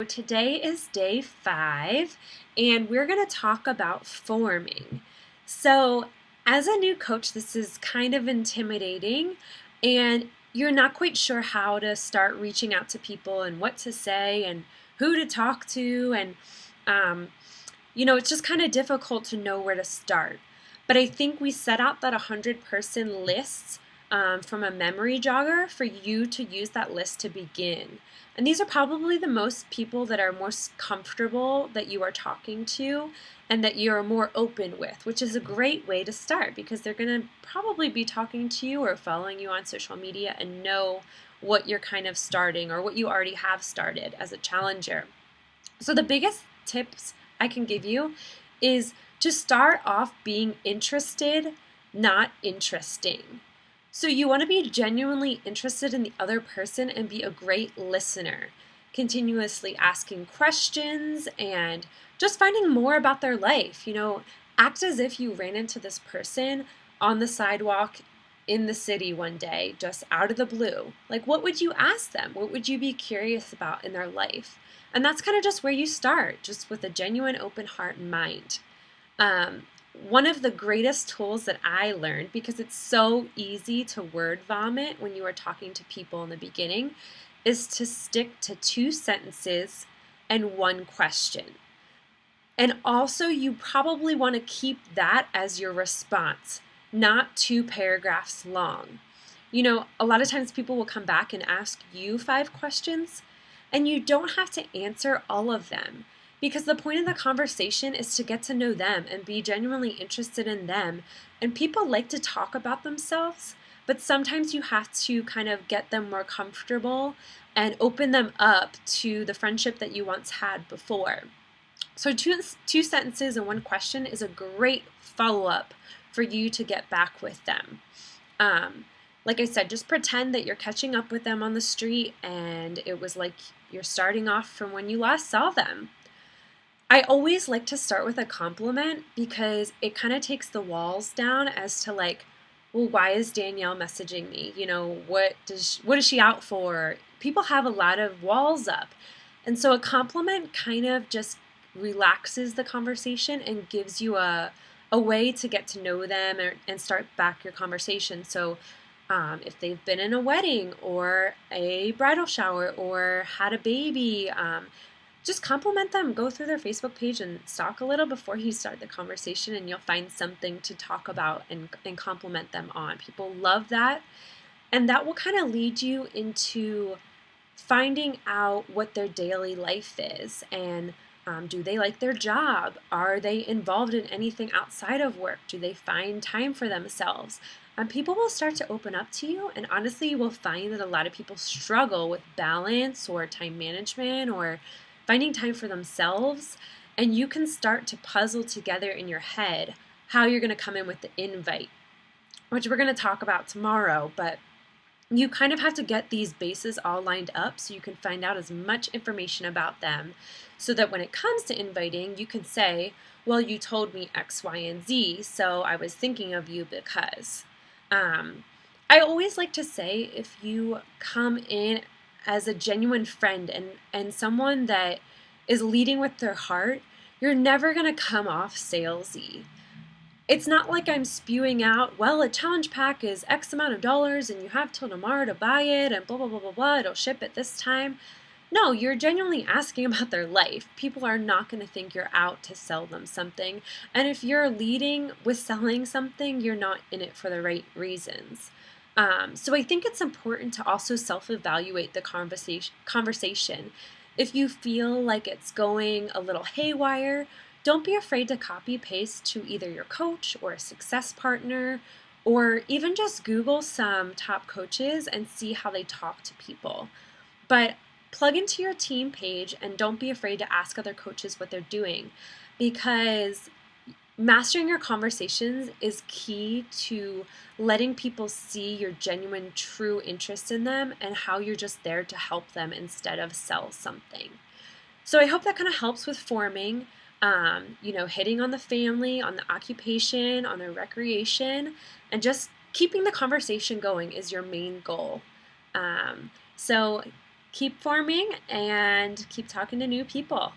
Today is day 5, and we're going to talk about forming. So, as a new coach, this is kind of intimidating, and you're not quite sure how to start reaching out to people and what to say and who to talk to, and um, it's just kind of difficult to know where to start. But I think we set out that 100-person list from a memory jogger for you to use that list to begin. And these are probably the most people that are most comfortable that you are talking to and that you're more open with, which is a great way to start because they're going to probably be talking to you or following you on social media and know what you're kind of starting or what you already have started as a challenger. So the biggest tips I can give you is to start off being interested, not interesting. So you want to be genuinely interested in the other person and be a great listener, continuously asking questions and just finding more about their life. Act as if you ran into this person on the sidewalk in the city one day, just out of the blue. Like, what would you ask them? What would you be curious about in their life? And that's kind of just where you start, just with a genuine open heart and mind. One of the greatest tools that I learned, because it's so easy to word vomit when you are talking to people in the beginning, is to stick to 2 sentences and 1 question. And also, you probably want to keep that as your response, not 2 paragraphs long. A lot of times people will come back and ask you 5 questions, and you don't have to answer all of them. Because the point of the conversation is to get to know them and be genuinely interested in them. And people like to talk about themselves, but sometimes you have to kind of get them more comfortable and open them up to the friendship that you once had before. So two sentences and 1 question is a great follow-up for you to get back with them. Like I said, just pretend that you're catching up with them on the street and it was like you're starting off from when you last saw them. I always like to start with a compliment because it kind of takes the walls down as to well, why is Danielle messaging me? What is she out for? People have a lot of walls up. And so a compliment kind of just relaxes the conversation and gives you a way to get to know them and start back your conversation. So if they've been in a wedding or a bridal shower or had a baby, just compliment them. Go through their Facebook page and stalk a little before you start the conversation, and you'll find something to talk about and compliment them on. People love that, and that will kind of lead you into finding out what their daily life is, and do they like their job? Are they involved in anything outside of work? Do they find time for themselves? People will start to open up to you, and honestly, you will find that a lot of people struggle with balance or time management or finding time for themselves, and you can start to puzzle together in your head how you're going to come in with the invite, which we're going to talk about tomorrow, but you kind of have to get these bases all lined up so you can find out as much information about them so that when it comes to inviting, you can say, well, you told me X, Y, and Z, so I was thinking of you because. I always like to say if you come in as a genuine friend and someone that is leading with their heart, you're never going to come off salesy. It's not like I'm spewing out, well, a challenge pack is X amount of dollars and you have till tomorrow to buy it and blah, blah, blah, blah, blah, it'll ship at this time. No, you're genuinely asking about their life. People are not going to think you're out to sell them something. And if you're leading with selling something, you're not in it for the right reasons. So I think it's important to also self-evaluate the conversation. If you feel like it's going a little haywire, don't be afraid to copy paste to either your coach or a success partner, or even just Google some top coaches and see how they talk to people. But plug into your team page and don't be afraid to ask other coaches what they're doing, because mastering your conversations is key to letting people see your genuine, true interest in them and how you're just there to help them instead of sell something. So I hope that kind of helps with forming, hitting on the family, on the occupation, on the recreation, and just keeping the conversation going is your main goal. So keep forming and keep talking to new people.